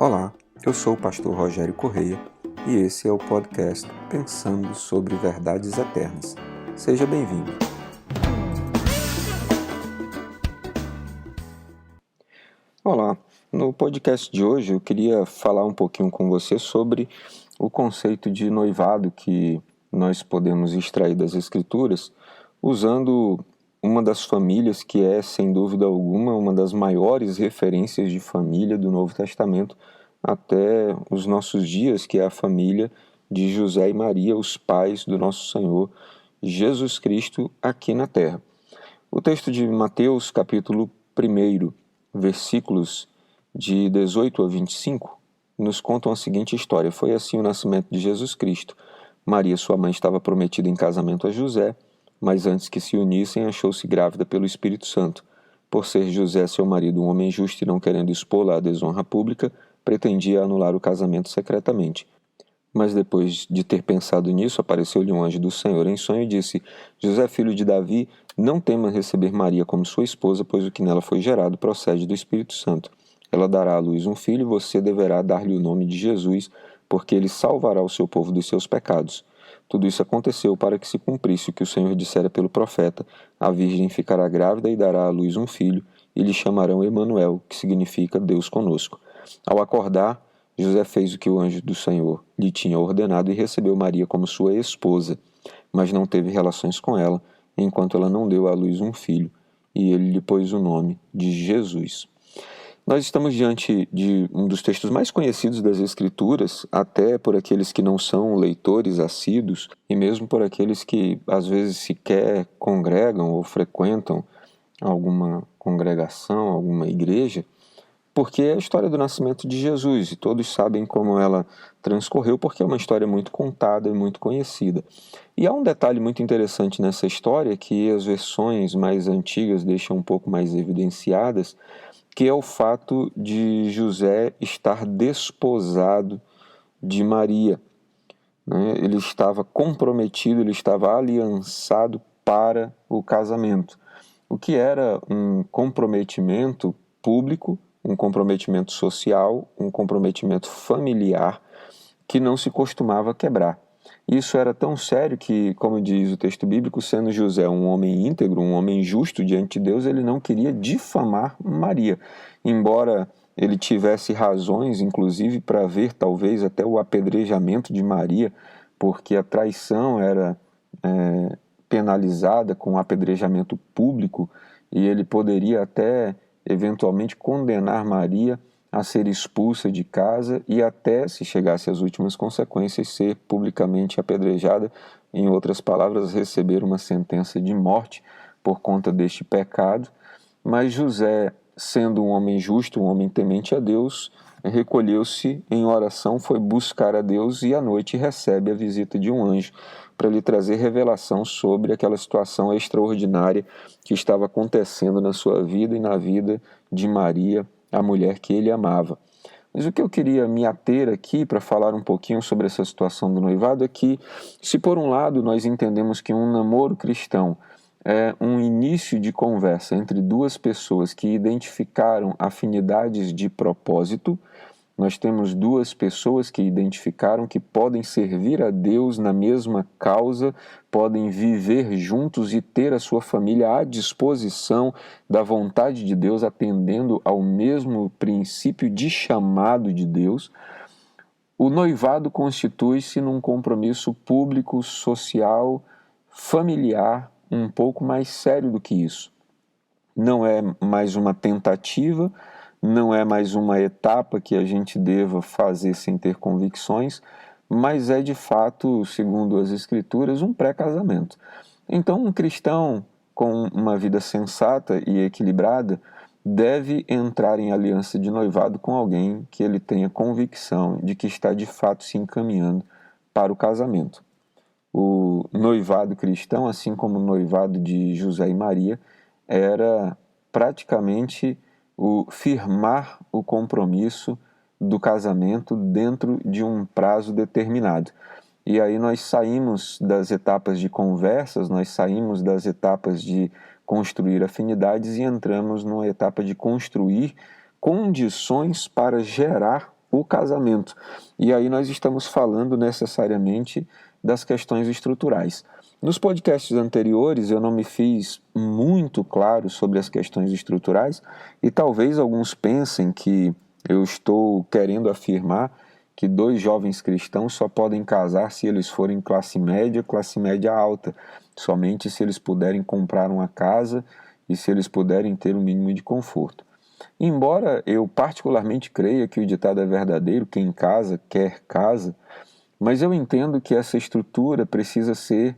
Olá, eu sou o pastor Rogério Correia e esse é o podcast Pensando sobre Verdades Eternas. Seja bem-vindo. Olá, no podcast de hoje eu queria falar um pouquinho com você sobre o conceito de noivado que nós podemos extrair das Escrituras usando uma das famílias que é, sem dúvida alguma, uma das maiores referências de família do Novo Testamento até os nossos dias, que é a família de José e Maria, os pais do nosso Senhor Jesus Cristo aqui na terra. O texto de Mateus, capítulo 1, versículos de 18 a 25, nos contam a seguinte história. Foi assim o nascimento de Jesus Cristo. Maria, sua mãe, estava prometida em casamento a José, mas antes que se unissem, achou-se grávida pelo Espírito Santo. Por ser José, seu marido, um homem justo e não querendo expô-la à desonra pública, pretendia anular o casamento secretamente. Mas depois de ter pensado nisso, apareceu-lhe um anjo do Senhor em sonho e disse: José, filho de Davi, não temas receber Maria como sua esposa, pois o que nela foi gerado procede do Espírito Santo. Ela dará à luz um filho e você deverá dar-lhe o nome de Jesus, porque ele salvará o seu povo dos seus pecados. Tudo isso aconteceu para que se cumprisse o que o Senhor dissera pelo profeta: a virgem ficará grávida e dará à luz um filho, e lhe chamarão Emanuel, que significa Deus conosco. Ao acordar, José fez o que o anjo do Senhor lhe tinha ordenado e recebeu Maria como sua esposa, mas não teve relações com ela, enquanto ela não deu à luz um filho, e ele lhe pôs o nome de Jesus. Nós estamos diante de um dos textos mais conhecidos das Escrituras, até por aqueles que não são leitores assíduos, e mesmo por aqueles que às vezes sequer congregam ou frequentam alguma congregação, alguma igreja, porque é a história do nascimento de Jesus, e todos sabem como ela transcorreu, porque é uma história muito contada e muito conhecida. E há um detalhe muito interessante nessa história, que as versões mais antigas deixam um pouco mais evidenciadas, que é o fato de José estar desposado de Maria, né? Ele estava comprometido, ele estava aliançado para o casamento, o que era um comprometimento público, um comprometimento social, um comprometimento familiar que não se costumava quebrar. Isso era tão sério que, como diz o texto bíblico, sendo José um homem íntegro, um homem justo diante de Deus, ele não queria difamar Maria, embora ele tivesse razões, inclusive, para ver talvez até o apedrejamento de Maria, porque a traição era penalizada com apedrejamento público, e ele poderia até eventualmente condenar Maria a ser expulsa de casa e até, se chegasse às últimas consequências, ser publicamente apedrejada, em outras palavras, receber uma sentença de morte por conta deste pecado. Mas José, sendo um homem justo, um homem temente a Deus, recolheu-se em oração, foi buscar a Deus e à noite recebe a visita de um anjo para lhe trazer revelação sobre aquela situação extraordinária que estava acontecendo na sua vida e na vida de Maria, a mulher que ele amava. Mas o que eu queria me ater aqui para falar um pouquinho sobre essa situação do noivado é que, se por um lado nós entendemos que um namoro cristão é um início de conversa entre duas pessoas que identificaram afinidades de propósito, nós temos duas pessoas que identificaram que podem servir a Deus na mesma causa, podem viver juntos e ter a sua família à disposição da vontade de Deus, atendendo ao mesmo princípio de chamado de Deus. O noivado constitui-se num compromisso público, social, familiar, um pouco mais sério do que isso. Não é mais uma tentativa, não é mais uma etapa que a gente deva fazer sem ter convicções, mas é de fato, segundo as Escrituras, um pré-casamento. Então, um cristão com uma vida sensata e equilibrada deve entrar em aliança de noivado com alguém que ele tenha convicção de que está de fato se encaminhando para o casamento. O noivado cristão, assim como o noivado de José e Maria, era praticamente o firmar o compromisso do casamento dentro de um prazo determinado. E aí nós saímos das etapas de conversas, nós saímos das etapas de construir afinidades e entramos numa etapa de construir condições para gerar o casamento. E aí nós estamos falando necessariamente das questões estruturais. Nos podcasts anteriores eu não me fiz muito claro sobre as questões estruturais e talvez alguns pensem que eu estou querendo afirmar que 2 jovens cristãos só podem casar se eles forem classe média alta, somente se eles puderem comprar uma casa e se eles puderem ter um mínimo de conforto. Embora eu particularmente creia que o ditado é verdadeiro, quem casa quer casa, mas eu entendo que essa estrutura precisa ser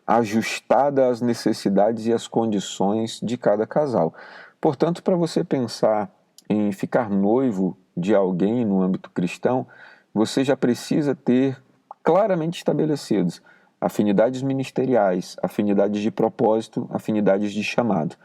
ajustada às necessidades e às condições de cada casal. Portanto, para você pensar em ficar noivo de alguém no âmbito cristão, você já precisa ter claramente estabelecidos afinidades ministeriais, afinidades de propósito, afinidades de chamado.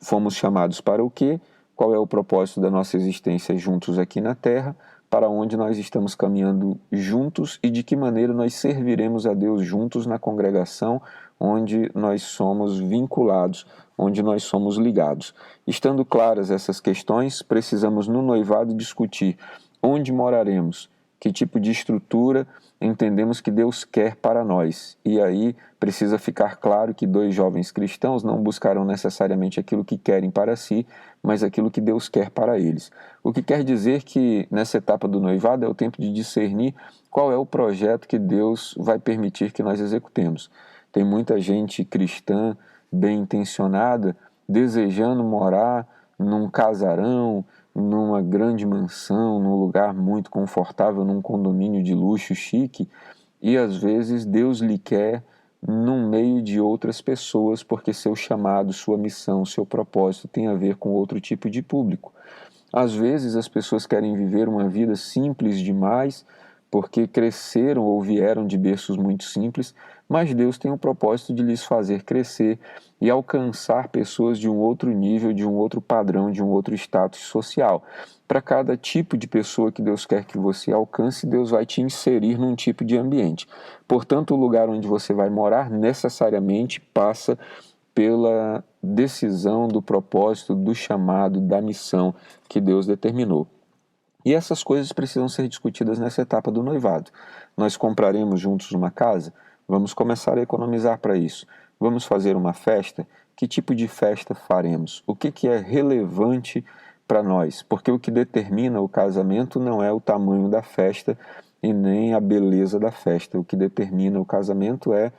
Fomos chamados para o quê? Qual é o propósito da nossa existência juntos aqui na Terra? Para onde nós estamos caminhando juntos e de que maneira nós serviremos a Deus juntos na congregação onde nós somos vinculados, onde nós somos ligados. Estando claras essas questões, precisamos no noivado discutir onde moraremos, que tipo de estrutura entendemos que Deus quer para nós. E aí precisa ficar claro que 2 jovens cristãos não buscarão necessariamente aquilo que querem para si, mas aquilo que Deus quer para eles. O que quer dizer que nessa etapa do noivado é o tempo de discernir qual é o projeto que Deus vai permitir que nós executemos. Tem muita gente cristã bem intencionada desejando morar num casarão, numa grande mansão, num lugar muito confortável, num condomínio de luxo chique, e às vezes Deus lhe quer no meio de outras pessoas, porque seu chamado, sua missão, seu propósito tem a ver com outro tipo de público. Às vezes as pessoas querem viver uma vida simples demais, porque cresceram ou vieram de berços muito simples, mas Deus tem o propósito de lhes fazer crescer e alcançar pessoas de um outro nível, de um outro padrão, de um outro status social. Para cada tipo de pessoa que Deus quer que você alcance, Deus vai te inserir num tipo de ambiente. Portanto, o lugar onde você vai morar necessariamente passa pela decisão do propósito, do chamado, da missão que Deus determinou. E essas coisas precisam ser discutidas nessa etapa do noivado. Nós compraremos juntos uma casa? Vamos começar a economizar para isso. Vamos fazer uma festa? Que tipo de festa faremos? O que é relevante para nós? Porque o que determina o casamento não é o tamanho da festa e nem a beleza da festa. O que determina o casamento é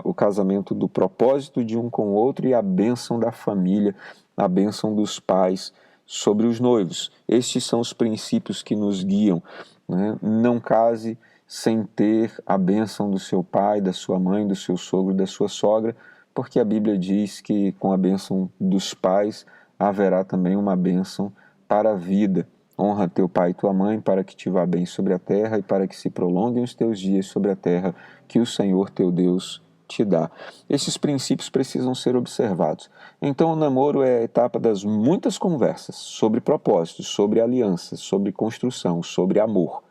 o casamento do propósito de um com o outro e a bênção da família, a bênção dos pais sobre os noivos. Estes são os princípios que nos guiam, né? Não case sem ter a bênção do seu pai, da sua mãe, do seu sogro, da sua sogra, porque a Bíblia diz que com a bênção dos pais haverá também uma bênção para a vida. Honra teu pai e tua mãe para que te vá bem sobre a terra e para que se prolonguem os teus dias sobre a terra que o Senhor teu Deus te dá. Esses princípios precisam ser observados. Então o namoro é a etapa das muitas conversas sobre propósitos, sobre alianças, sobre construção, sobre amor.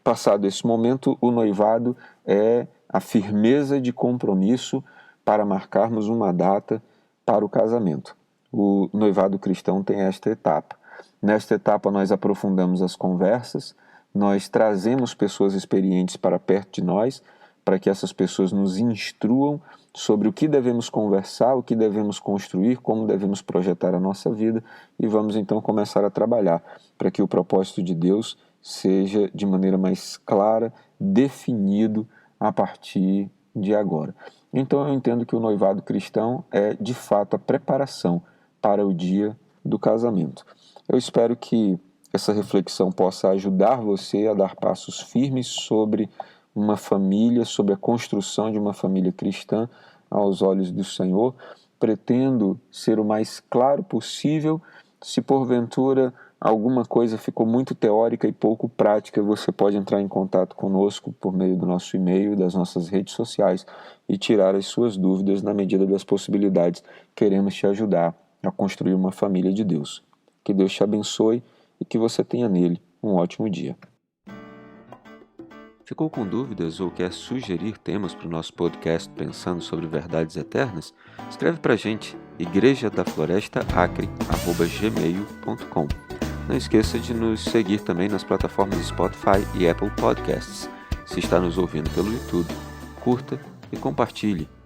Passado esse momento, o noivado é a firmeza de compromisso para marcarmos uma data para o casamento. O noivado cristão tem esta etapa. Nesta etapa nós aprofundamos as conversas, nós trazemos pessoas experientes para perto de nós, para que essas pessoas nos instruam sobre o que devemos conversar, o que devemos construir, como devemos projetar a nossa vida, e vamos então começar a trabalhar para que o propósito de Deus seja de maneira mais clara, definido a partir de agora. Então eu entendo que o noivado cristão é de fato a preparação para o dia do casamento. Eu espero que essa reflexão possa ajudar você a dar passos firmes sobre uma família, sobre a construção de uma família cristã aos olhos do Senhor. Pretendo ser o mais claro possível. Se porventura alguma coisa ficou muito teórica e pouco prática, você pode entrar em contato conosco por meio do nosso e-mail, das nossas redes sociais e tirar as suas dúvidas na medida das possibilidades. Queremos te ajudar a construir uma família de Deus. Que Deus te abençoe e que você tenha nele um ótimo dia. Ficou com dúvidas ou quer sugerir temas para o nosso podcast Pensando sobre Verdades Eternas? Escreve para a gente, igrejadaflorestaacre@gmail.com. Não esqueça de nos seguir também nas plataformas Spotify e Apple Podcasts. Se está nos ouvindo pelo YouTube, curta e compartilhe.